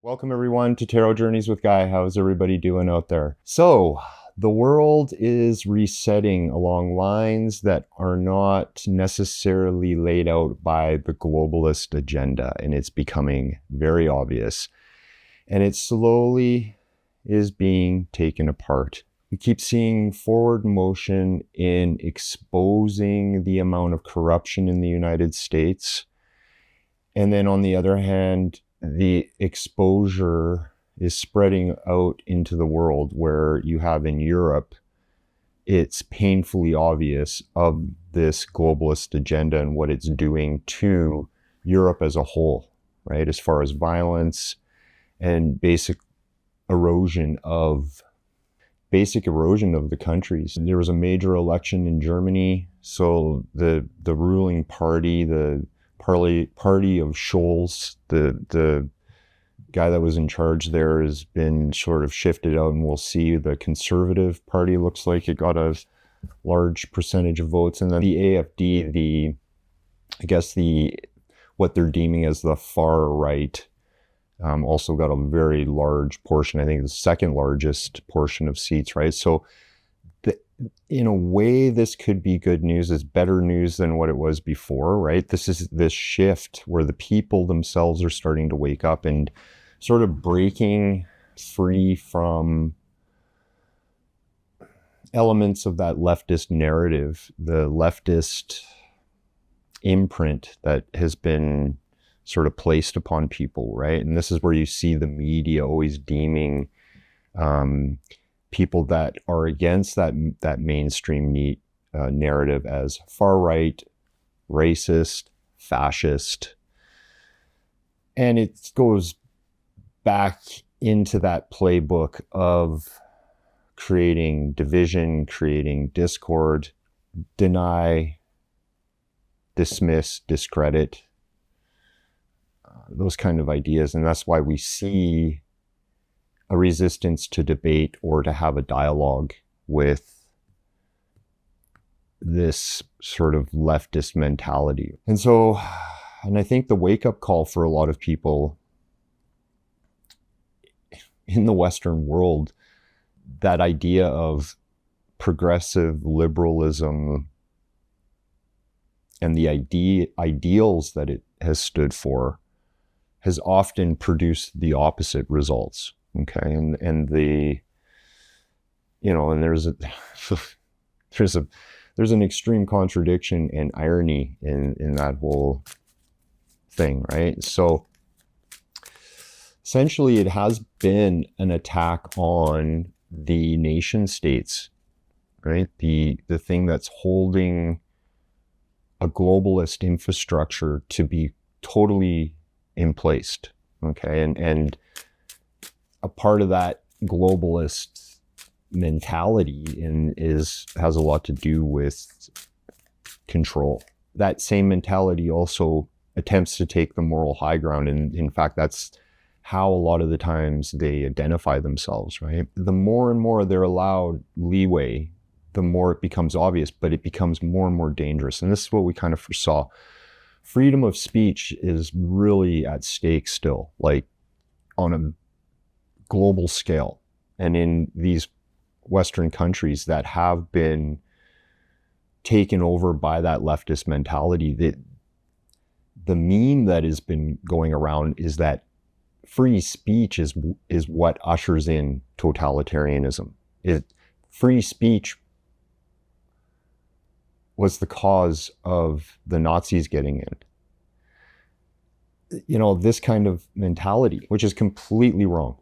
Welcome everyone to Tarot Journeys with Guy. How's everybody doing out there? So, the world is resetting along lines that are not necessarily laid out by the globalist agenda, and it's becoming very obvious. And it slowly is being taken apart. We keep seeing forward motion in exposing the amount of corruption in the United States. And then on the other hand, the exposure is spreading out into the world, where you have in Europe, it's painfully obvious of this globalist agenda and what it's doing to Europe as a whole, right? As far as violence and basic erosion of the countries. There was a major election in Germany, so the ruling party, the party of Scholz, the guy that was in charge there, has been sort of shifted out, and we'll see the Conservative Party looks like it got a large percentage of votes, and then the AFD, what they're deeming as the far right, also got a very large portion. I think the second largest portion of seats, right? So in a way, this could be good news. It's better news than what it was before, right? This is this shift where the people themselves are starting to wake up and sort of breaking free from elements of that leftist narrative, the leftist imprint that has been sort of placed upon people, right? And this is where you see the media always deeming people that are against that mainstream narrative as far right, racist, fascist. And it goes back into that playbook of creating division, creating discord, deny, dismiss, discredit, those kind of ideas. And that's why we see a resistance to debate or to have a dialogue with this sort of leftist mentality. And I think the wake-up call for a lot of people in the Western world, that idea of progressive liberalism and the ideals that it has stood for, has often produced the opposite results. Okay, and there's an extreme contradiction and irony in that whole thing, right? So essentially, it has been an attack on the nation states, right? The thing that's holding a globalist infrastructure to be totally in place. Okay, and a part of that globalist mentality has a lot to do with control. That same mentality also attempts to take the moral high ground, and in fact, that's how a lot of the times they identify themselves, right? The more and more they're allowed leeway, the more it becomes obvious, but it becomes more and more dangerous. And this is what we kind of foresaw. Freedom of speech is really at stake still, like on a global scale. And in these Western countries that have been taken over by that leftist mentality, the meme that has been going around is that free speech is what ushers in totalitarianism. Free speech was the cause of the Nazis getting in. You know, this kind of mentality, which is completely wrong.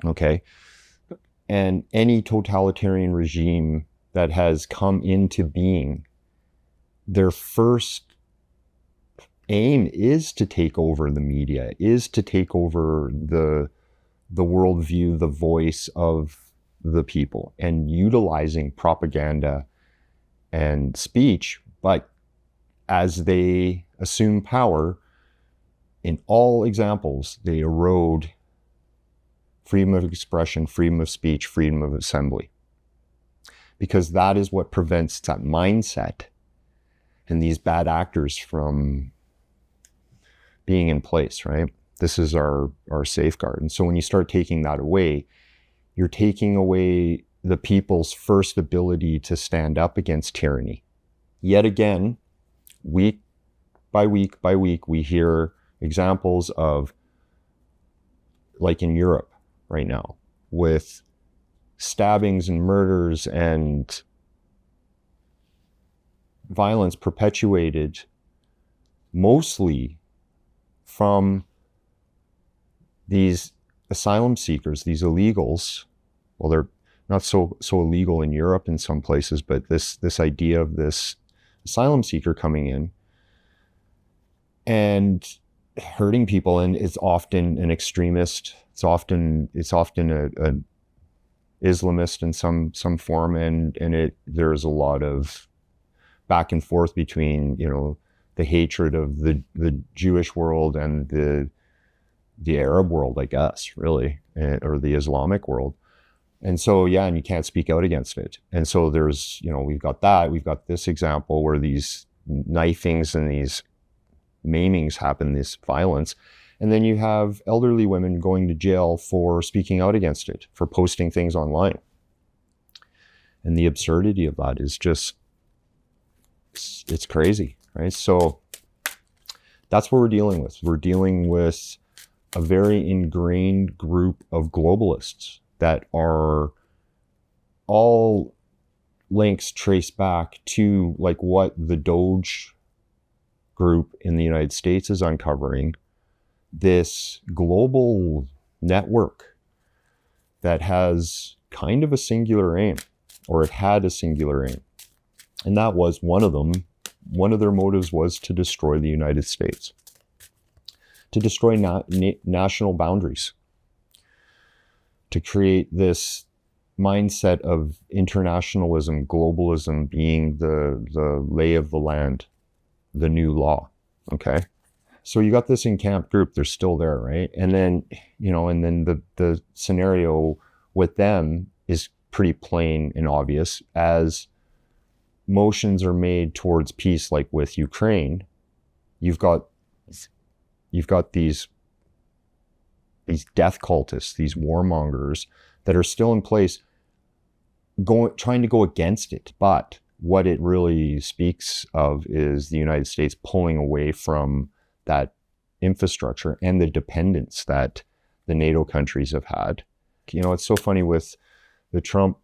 Okay. And any totalitarian regime that has come into being, their first aim is to take over the media, is to take over the worldview, the voice of the people, and utilizing propaganda and speech. But as they assume power, in all examples, they erode freedom of expression, freedom of speech, freedom of assembly. Because that is what prevents that mindset and these bad actors from being in place, right? This is our safeguard. And so when you start taking that away, you're taking away the people's first ability to stand up against tyranny. Yet again, week by week by week, we hear examples of, like in Europe right now, with stabbings and murders and violence perpetuated mostly from these asylum seekers, these illegals. Well, they're not so illegal in Europe in some places, but this idea of this asylum seeker coming in and hurting people, and it's often an extremist. It's often a Islamist in some form, and there's a lot of back and forth between, you know, the hatred of the Jewish world and the Arab world, I guess, really, or the Islamic world. And so, yeah, and you can't speak out against it. And so there's, you know, we've got this example where these knifings and these maimings happen, this violence. And then you have elderly women going to jail for speaking out against it, for posting things online. And the absurdity of that is just, it's crazy, right? So that's what we're dealing with. We're dealing with a very ingrained group of globalists that are all links traced back to like what the DOGE group in the United States is uncovering, this global network that has kind of a singular aim, or it had a singular aim. And that was one of their motives was to destroy the United States, to destroy national boundaries, to create this mindset of internationalism, globalism being the lay of the land, the new law, okay? So you got this encamped group, they're still there, right? And then, you know, and then the scenario with them is pretty plain and obvious. As motions are made towards peace, like with Ukraine, you've got these death cultists, these warmongers that are still in place, trying to go against it. But what it really speaks of is the United States pulling away from that infrastructure and the dependence that the NATO countries have had. You know, it's so funny with the Trump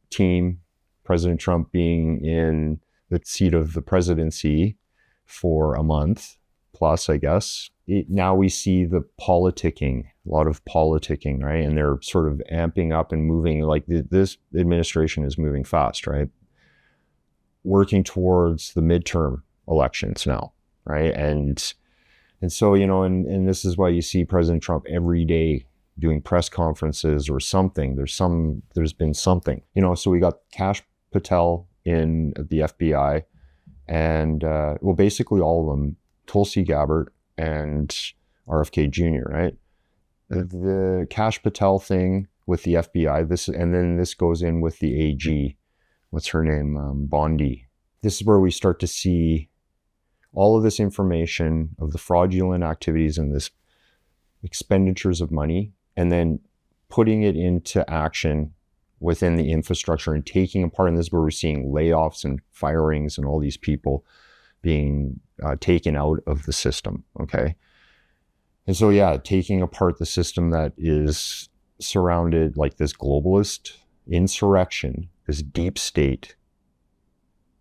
team, President Trump being in the seat of the presidency for a month plus, I guess. Now we see the politicking, a lot of politicking, right? And they're sort of amping up and moving, like this administration is moving fast, right? Working towards the midterm elections now, right? And so, you know, and this is why you see President Trump every day doing press conferences or something. There's been something, you know. So we got Kash Patel in the FBI, and well, basically all of them, Tulsi Gabbard and RFK Jr., right? The Kash Patel thing with the FBI, and then this goes in with the AG, what's her name, Bondi. This is where we start to see all of this information of the fraudulent activities and this expenditures of money, and then putting it into action within the infrastructure and taking apart. And this is where we're seeing layoffs and firings and all these people being taken out of the system, okay? And so, yeah, taking apart the system that is surrounded, like this globalist insurrection, this deep state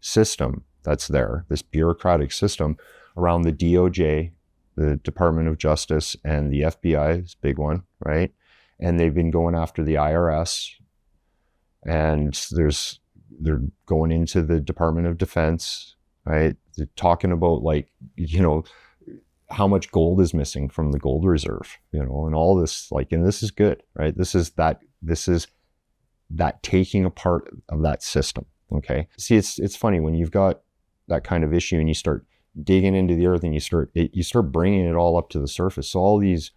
system that's there, this bureaucratic system around the DOJ, the Department of Justice, and the FBI is a big one, right? And they've been going after the IRS, and they're going into the Department of Defense, right? They're talking about, like, you know, how much gold is missing from the gold reserve, you know, and all this, like, and this is good, right? This is that taking apart of that system, okay? See, it's funny when you've got that kind of issue and you start digging into the earth and you start bringing it all up to the surface. So all these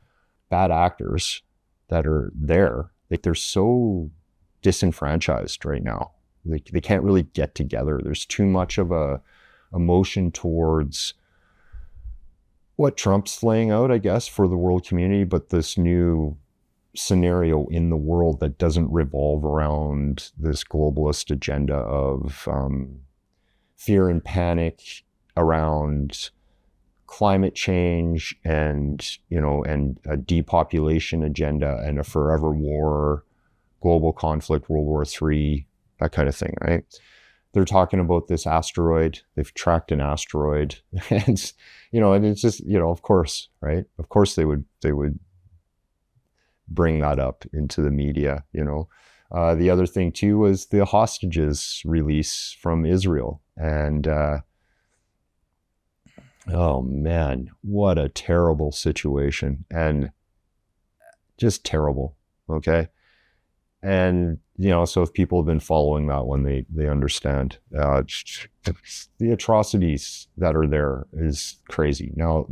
bad actors that are there, like, they're so disenfranchised right now. They can't really get together. There's too much of a motion towards what Trump's laying out, I guess, for the world community, but this new scenario in the world that doesn't revolve around this globalist agenda of fear and panic around climate change and, and a depopulation agenda and a forever war, global conflict, World War III, that kind of thing, right? They're talking about this asteroid. They've tracked an asteroid, and and it's just, of course, right? Of course they would bring that up into the media. The other thing too was the hostages release from Israel, and oh man, what a terrible situation, and just terrible. Okay. And, so if people have been following that one, they understand. The atrocities that are there is crazy. Now,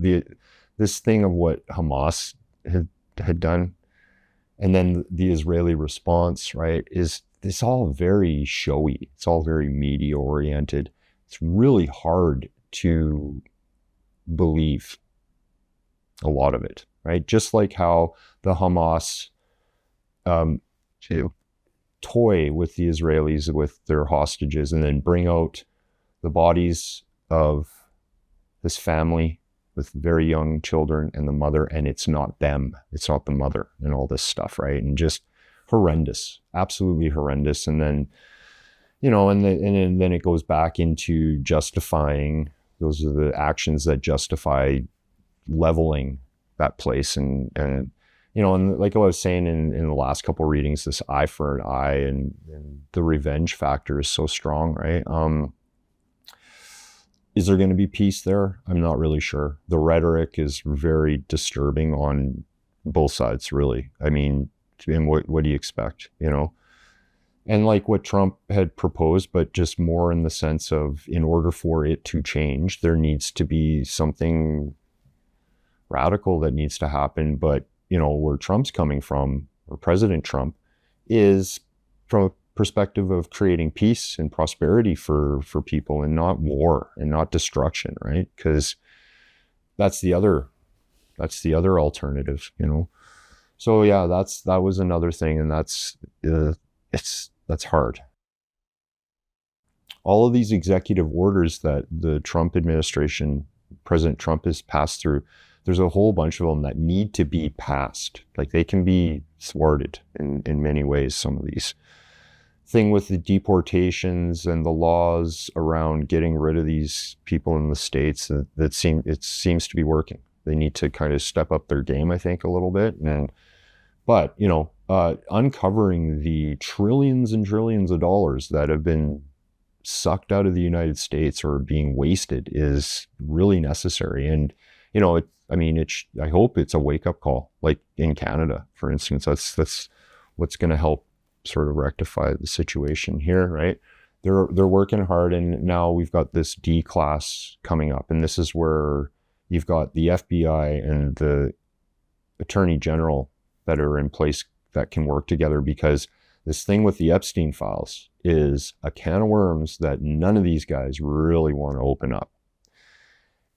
this thing of what Hamas had done, and then the Israeli response, right, is it's all very showy. It's all very media oriented. It's really hard to believe a lot of it, right? Just like how the Hamas to toy with the Israelis with their hostages and then bring out the bodies of this family with very young children and the mother, and it's not them, it's not the mother, and all this stuff, right? And just horrendous, absolutely horrendous. And then, and then it goes back into justifying, those are the actions that justify leveling that place. And like I was saying in the last couple of readings, this eye for an eye and the revenge factor is so strong, right? Is there going to be peace there? I'm not really sure. The rhetoric is very disturbing on both sides, really. I mean, and what do you expect, And like what Trump had proposed, but just more in the sense of, in order for it to change, there needs to be something radical that needs to happen. But where Trump's coming from, or President Trump, is from a perspective of creating peace and prosperity for people, and not war and not destruction, right? Because that's the other alternative, So yeah, that was another thing, and that's hard. All of these executive orders that the Trump administration, President Trump, has passed through, there's a whole bunch of them that need to be passed. Like, they can be thwarted in many ways, some of these. Thing with the deportations and the laws around getting rid of these people in the States, it seems to be working. They need to kind of step up their game, I think, a little bit. But uncovering the trillions and trillions of dollars that have been sucked out of the United States or being wasted is really necessary. And, I hope it's a wake-up call, like in Canada, for instance. That's what's going to help sort of rectify the situation here, right? They're working hard, and now we've got this D class coming up, and this is where you've got the FBI and the Attorney General that are in place that can work together, because this thing with the Epstein files is a can of worms that none of these guys really want to open up.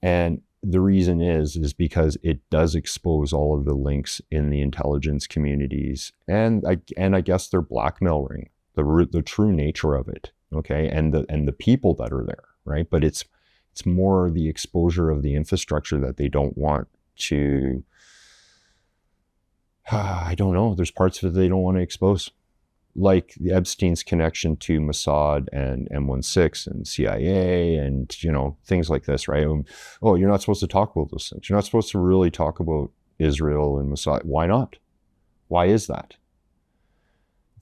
And the reason is because it does expose all of the links in the intelligence communities, and I guess their blackmail ring, the true nature of it, okay, and the people that are there, right? But it's more the exposure of the infrastructure that they don't want to. I don't know. There's parts of it they don't want to expose, like the Epstein's connection to Mossad and M16 and CIA and, things like this, right? Oh, you're not supposed to talk about those things. You're not supposed to really talk about Israel and Mossad. Why not? Why is that?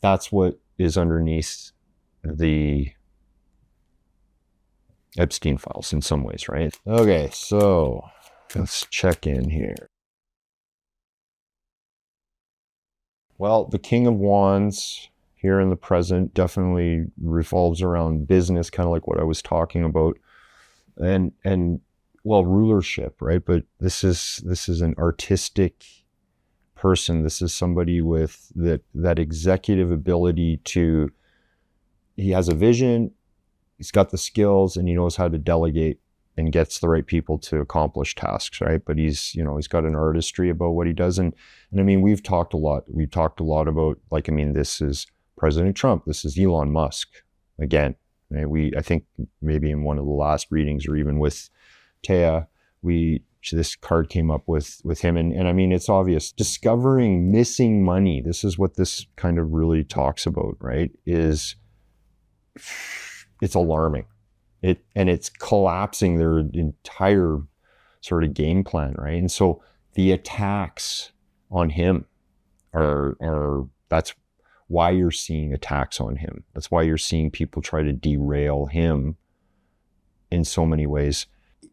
That's what is underneath the Epstein files in some ways, right? Okay, so let's check in here. Well, the King of Wands here in the present definitely revolves around business, kind of like what I was talking about, and rulership, right? But this is an artistic person. This is somebody with that executive ability to. He has a vision, he's got the skills, and he knows how to delegate and gets the right people to accomplish tasks, right? But he's got an artistry about what he does. And I mean, we've talked a lot about, like, I mean, this is President Trump, this is Elon Musk again, right? I think maybe in one of the last readings, or even with Taya, this card came up with him. And I mean, it's obvious, discovering missing money. This is what this kind of really talks about, right? It's alarming. It's collapsing their entire sort of game plan, right? And so the attacks on him that's why you're seeing attacks on him. That's why you're seeing people try to derail him in so many ways.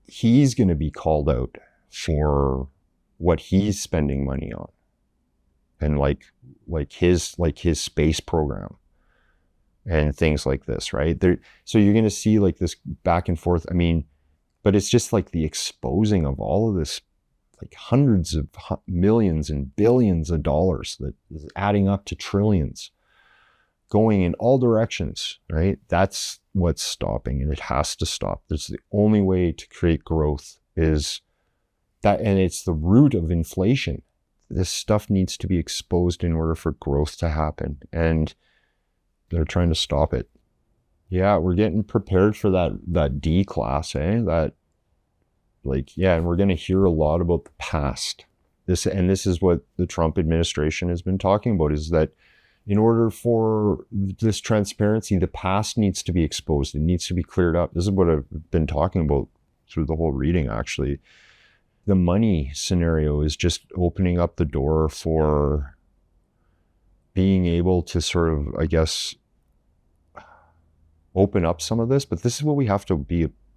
He's going to be called out for what he's spending money on, and like his space program and things like this, right? So you're going to see like this back and forth. I mean, but it's just like the exposing of all of this, like hundreds of millions and billions of dollars that is adding up to trillions, going in all directions, right? That's what's stopping, and it has to stop. That's the only way to create growth, is that, and it's the root of inflation. This stuff needs to be exposed in order for growth to happen, and they're trying to stop it. Yeah, we're getting prepared for that D class, and we're going to hear a lot about the past. This is what the Trump administration has been talking about, is that in order for this transparency, the past needs to be exposed. It needs to be cleared up. This is what I've been talking about through the whole reading, actually. The money scenario is just opening up the door for being able to sort of, I guess, open up some of this. But this is what we have to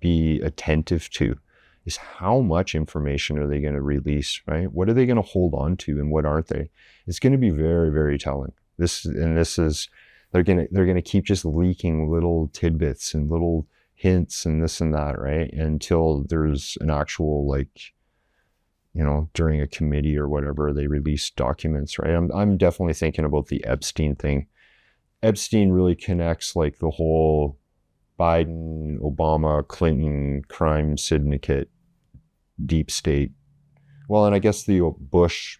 be attentive to, is how much information are they going to release, right? What are they going to hold on to, and what aren't they? It's going to be very, very telling. They're going to keep just leaking little tidbits and little hints and this and that, right? Until there's an actual, like, during a committee or whatever, they release documents, right? I'm definitely thinking about the Epstein thing. Epstein really connects like the whole Biden, Obama, Clinton crime syndicate, deep state. Well, and I guess the Bush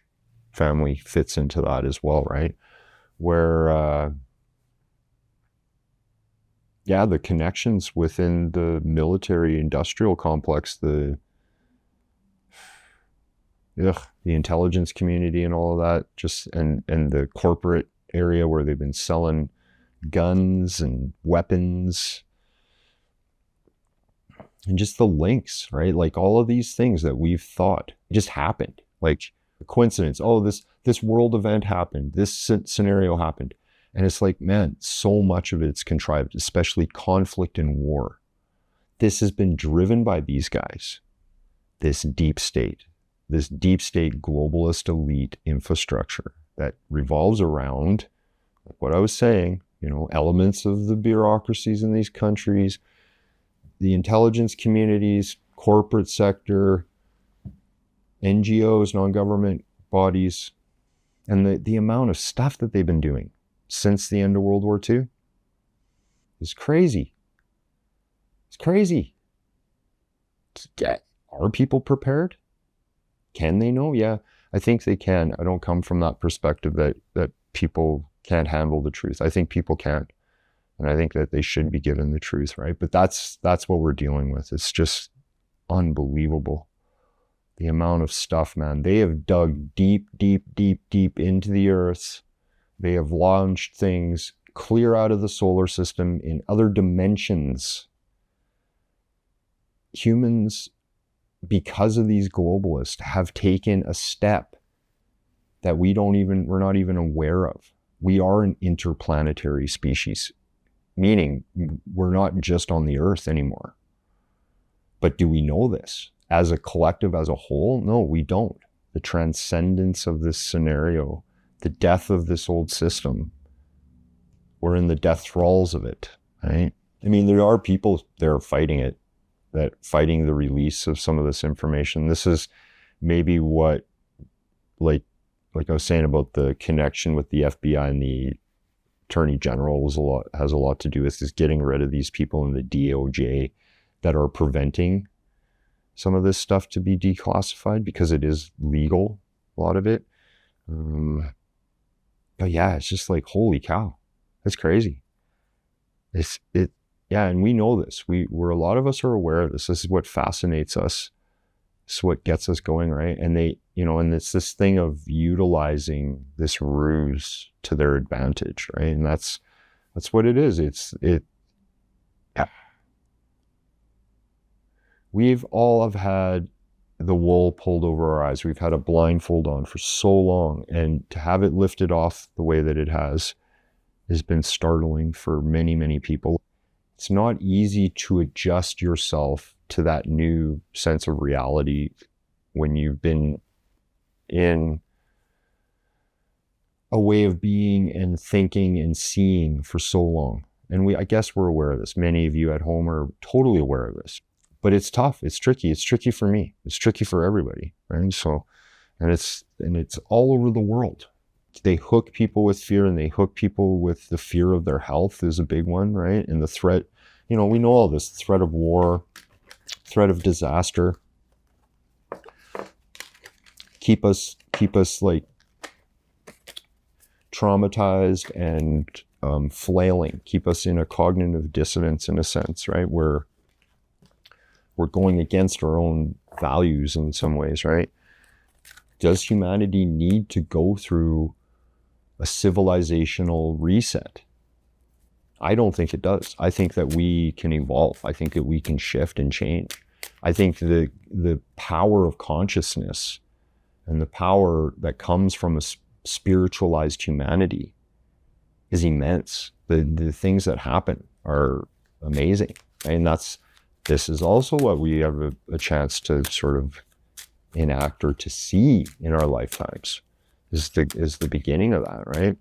family fits into that as well, right? Where, the connections within the military industrial complex, the intelligence community and all of that, just and the corporate area where they've been selling guns and weapons, and just the links, right? Like all of these things that we've thought just happened, like a coincidence. Oh, this world event happened, this scenario happened. And it's like, man, so much of it's contrived, especially conflict and war. This has been driven by these guys, this deep state globalist elite infrastructure that revolves around, like what I was saying, elements of the bureaucracies in these countries, the intelligence communities, corporate sector, NGOs, non-government bodies, and the amount of stuff that they've been doing since the end of World War II is crazy. It's crazy. Are people prepared? Can they know? Yeah, I think they can. I don't come from that perspective that people can't handle the truth. I think people can. And I think that they should be given the truth, right? But that's what we're dealing with. It's just unbelievable. The amount of stuff, man. They have dug deep, deep, deep, deep into the earth. They have launched things clear out of the solar system in other dimensions. Humans, because of these globalists, have taken a step that we're not even aware of. We are an interplanetary species, meaning we're not just on the earth anymore. But do we know this? As a collective, as a whole? No, we don't. The transcendence of this scenario, the death of this old system, we're in the death thralls of it, right? I mean, there are people there fighting it, fighting the release of some of this information. This is maybe what, like I was saying about the connection with the FBI and the Attorney General has a lot to do with, is getting rid of these people in the DOJ that are preventing some of this stuff to be declassified because it is legal, a lot of it. But yeah, it's just like, holy cow, that's crazy. Yeah, and we know this. We're a lot of us are aware of this. This is what fascinates us. This is what gets us going, right? And they, and it's this thing of utilizing this ruse to their advantage, right? And that's what it is. Yeah. We've all have had the wool pulled over our eyes. We've had a blindfold on for so long, and to have it lifted off the way that it has been startling for many, many people. It's not easy to adjust yourself to that new sense of reality when you've been in a way of being and thinking and seeing for so long. And I guess we're aware of this. Many of you at home are totally aware of this. But it's tough. It's tricky. It's tricky for me. It's tricky for everybody, right? So, and it's all over the world. They hook people with fear, and they hook people with the fear of their health is a big one, right? And the threat, we know all this, threat of war, threat of disaster, keep us like traumatized and flailing, keep us in a cognitive dissonance in a sense, right? Where we're going against our own values in some ways, right? Does humanity need to go through a civilizational reset? I don't think it does. I think that we can evolve. I think that we can shift and change. I think the power of consciousness and the power that comes from a spiritualized humanity is immense. The things that happen are amazing. And this is also what we have a chance to sort of enact or to see in our lifetimes is the beginning of that, right?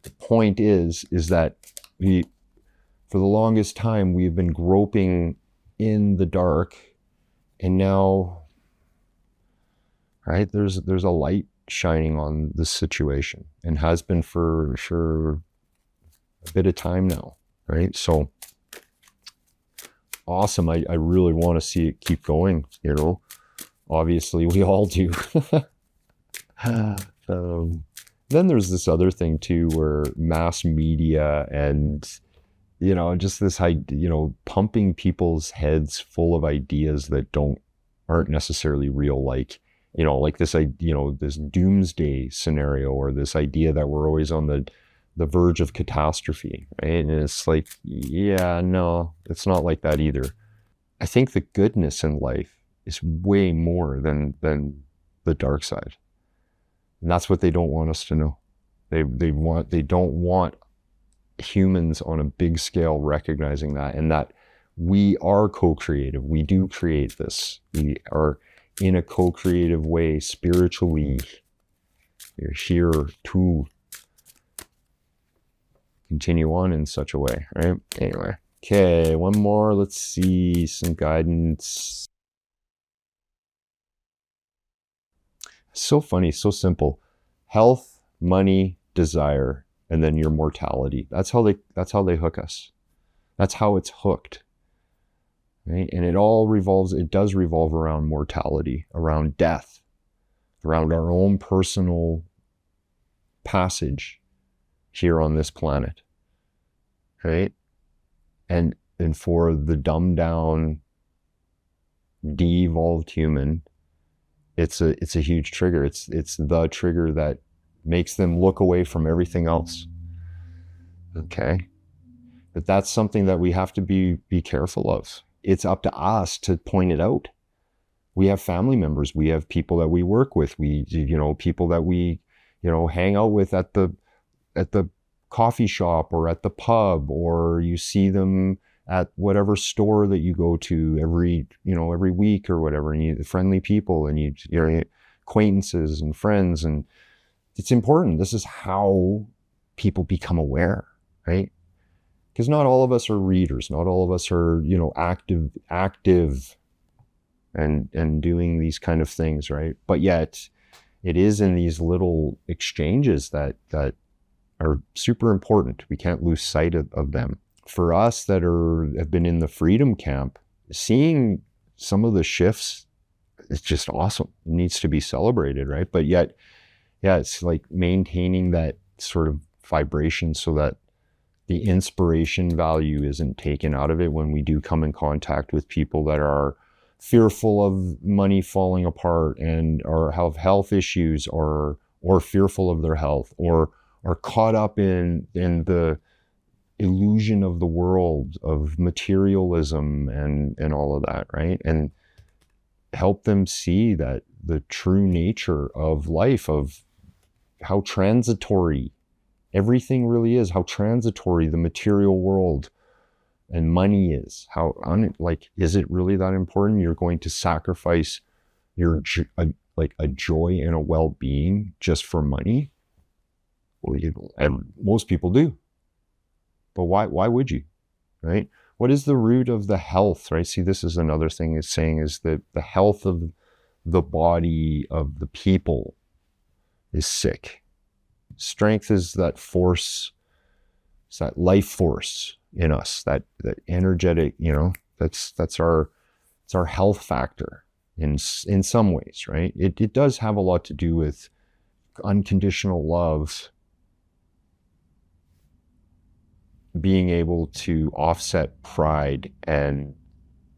The point is that for the longest time, we've been groping in the dark, and now, right, there's a light shining on this situation, and has been for a bit of time now, right? So awesome. I really want to see it keep going, obviously we all do. Then there's this other thing too, where mass media and just this pumping people's heads full of ideas that aren't necessarily real, like this this doomsday scenario, or this idea that we're always on the verge of catastrophe, right? And it's like, yeah, no, it's not like that either. I think the goodness in life is way more than the dark side. And that's what they don't want us to know. They don't want humans on a big scale recognizing that, and that we are co-creative. We do create this. We are in a co-creative way spiritually. We're here to continue on in such a way, right? Anyway, okay, one more. Let's see some guidance. So funny, so simple. Health, money, desire, and then your mortality. That's how they hook us. That's how it's hooked, right? And it does revolve around mortality, around death, around our own personal passage here on this planet, right? And for the dumbed down, de-evolved human, it's a huge trigger. It's the trigger that makes them look away from everything else. Okay? But that's something that we have to be careful of. It's up to us to point it out. We have family members, we have people that we work with, people that we, hang out with at the coffee shop or at the pub, or you see them at whatever store that you go to every week or whatever, and you friendly people, and you're acquaintances and friends, and it's important. This is how people become aware, right? Because not all of us are readers, not all of us are, active and doing these kind of things, right? But yet it is in these little exchanges that are super important. We can't lose sight of them. For us that have been in the freedom camp, seeing some of the shifts, it's just awesome. It needs to be celebrated, right? But yet, yeah, it's like maintaining that sort of vibration so that the inspiration value isn't taken out of it when we do come in contact with people that are fearful of money falling apart and or have health issues or fearful of their health or are caught up in the illusion of the world of materialism and all of that, right? And help them see that the true nature of life, of how transitory everything really is, how transitory the material world and money is, is it really that important? You're going to sacrifice your a joy and a well-being just for money? Well, and most people do. But why would you, right? What is the root of the health, right? See, this is another thing it's saying is that the health of the body of the people is sick. Strength is that force, it's that life force in us, that energetic, that's our health factor in some ways, right? It does have a lot to do with unconditional love being able to offset pride and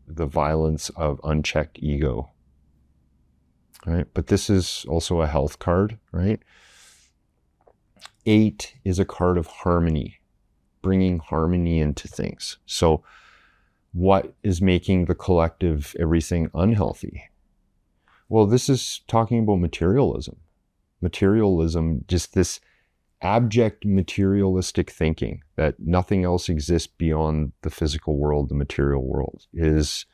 the violence of unchecked ego, right? But this is also a health card, right? 8 is a card of harmony, bringing harmony into things. So what is making the collective everything unhealthy? Well, this is talking about materialism. Materialism, just this abject materialistic thinking that nothing else exists beyond the physical world, the material world, is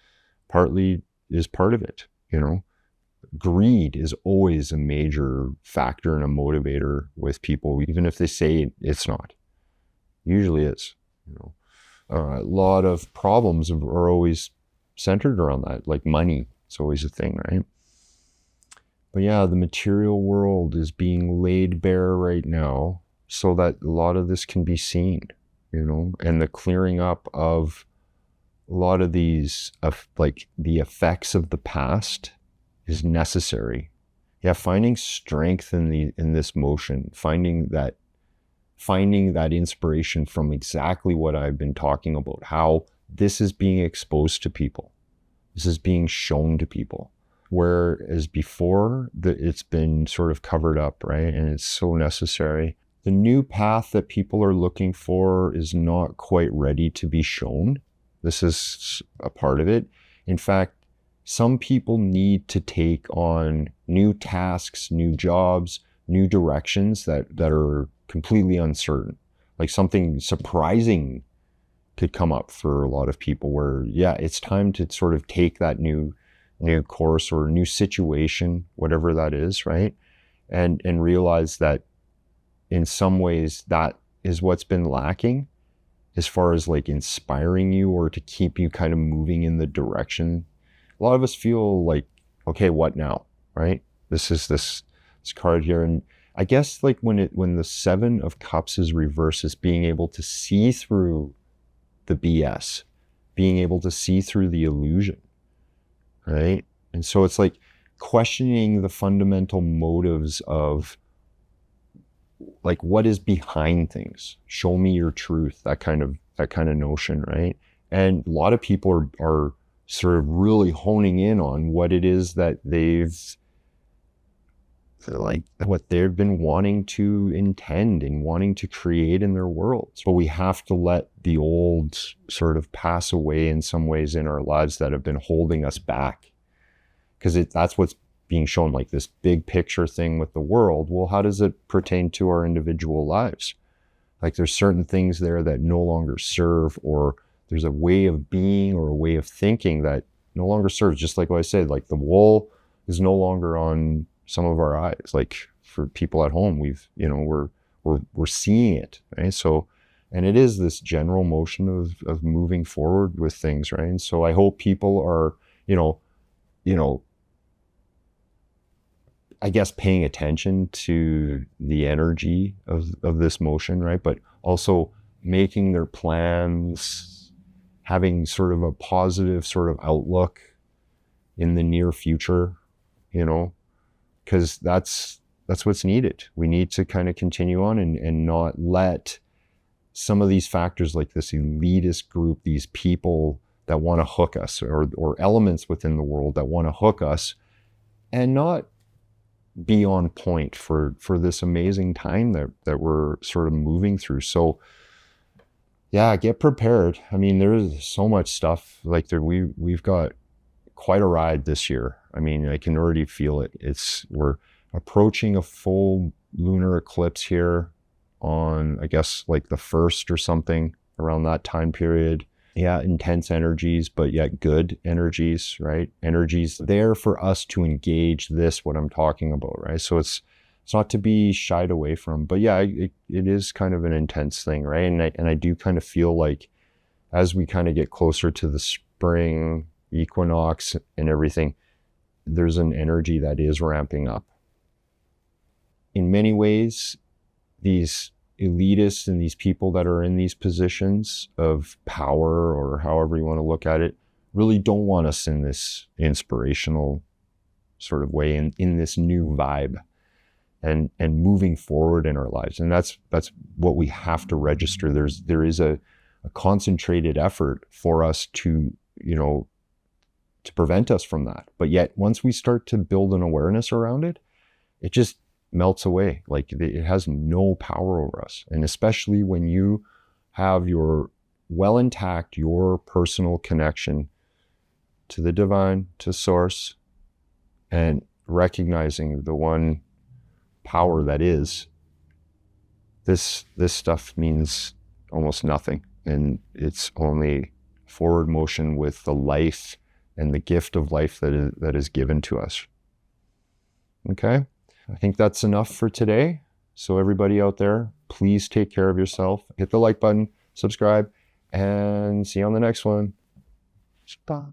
part of it, Greed is always a major factor and a motivator with people, even if they say it's not. Usually is. A lot of problems are always centered around that, like money. It's always a thing, right? But yeah, the material world is being laid bare right now so that a lot of this can be seen, and the clearing up of a lot of these, like the effects of the past is necessary. Yeah, finding strength in this motion, finding that inspiration from exactly what I've been talking about, how this is being exposed to people. This is being shown to people. Whereas before, it's been sort of covered up, right? And it's so necessary. The new path that people are looking for is not quite ready to be shown. This is a part of it. In fact, some people need to take on new tasks, new jobs, new directions that are completely uncertain. Like something surprising could come up for a lot of people where, yeah, it's time to sort of take that new course or new situation, whatever that is, right? And realize that in some ways that is what's been lacking as far as like inspiring you or to keep you kind of moving in the direction. A lot of us feel like, okay, what now, right? This is this card here. And I guess like when the 7 of Cups is reversed, is being able to see through the BS, being able to see through the illusion, right? And so it's like questioning the fundamental motives of like what is behind things. Show me your truth, that kind of notion, right? And a lot of people are sort of really honing in on what it is that what they've been wanting to intend and wanting to create in their worlds. But we have to let the old sort of pass away in some ways in our lives that have been holding us back. Because that's what's being shown, like this big picture thing with the world. Well, how does it pertain to our individual lives? Like there's certain things there that no longer serve, or there's a way of being or a way of thinking that no longer serves. Just like what I said, like the wool is no longer on some of our eyes. Like for people at home, we're seeing it, right? So, and it is this general motion of moving forward with things, right? And so I hope people are, I guess paying attention to the energy of this motion, right? But also making their plans, having sort of a positive sort of outlook in the near future, you know, because that's what's needed. We need to kind of continue on and not let some of these factors like this elitist group, these people that want to hook us, or elements within the world that want to hook us and not be on point for this amazing time that we're sort of moving through. So yeah, get prepared. I mean, there's so much stuff like there. We've got quite a ride this year. I mean, I can already feel it. We're approaching a full lunar eclipse here on, I guess, like the 1st or something, around that time period. Yeah, intense energies, but yet good energies, right? Energies there for us to engage what I'm talking about, right? So it's not to be shied away from, but yeah, it is kind of an intense thing, right? And I do kind of feel like as we kind of get closer to the spring equinox and everything, there's an energy that is ramping up. In many ways, these elitists and these people that are in these positions of power, or however you want to look at it, really don't want us in this inspirational sort of way, in this new vibe and moving forward in our lives. And that's what we have to register. There is a concentrated effort for us to, you know, to prevent us from that. But yet once we start to build an awareness around it, it just melts away. Like it has no power over us. And especially when you have your well intact, your personal connection to the divine, to source, and recognizing the one power that is, this stuff means almost nothing. And it's only forward motion with the life and the gift of life that is given to us. Okay? I think that's enough for today. So everybody out there, please take care of yourself. Hit the like button, subscribe, and see you on the next one. Bye.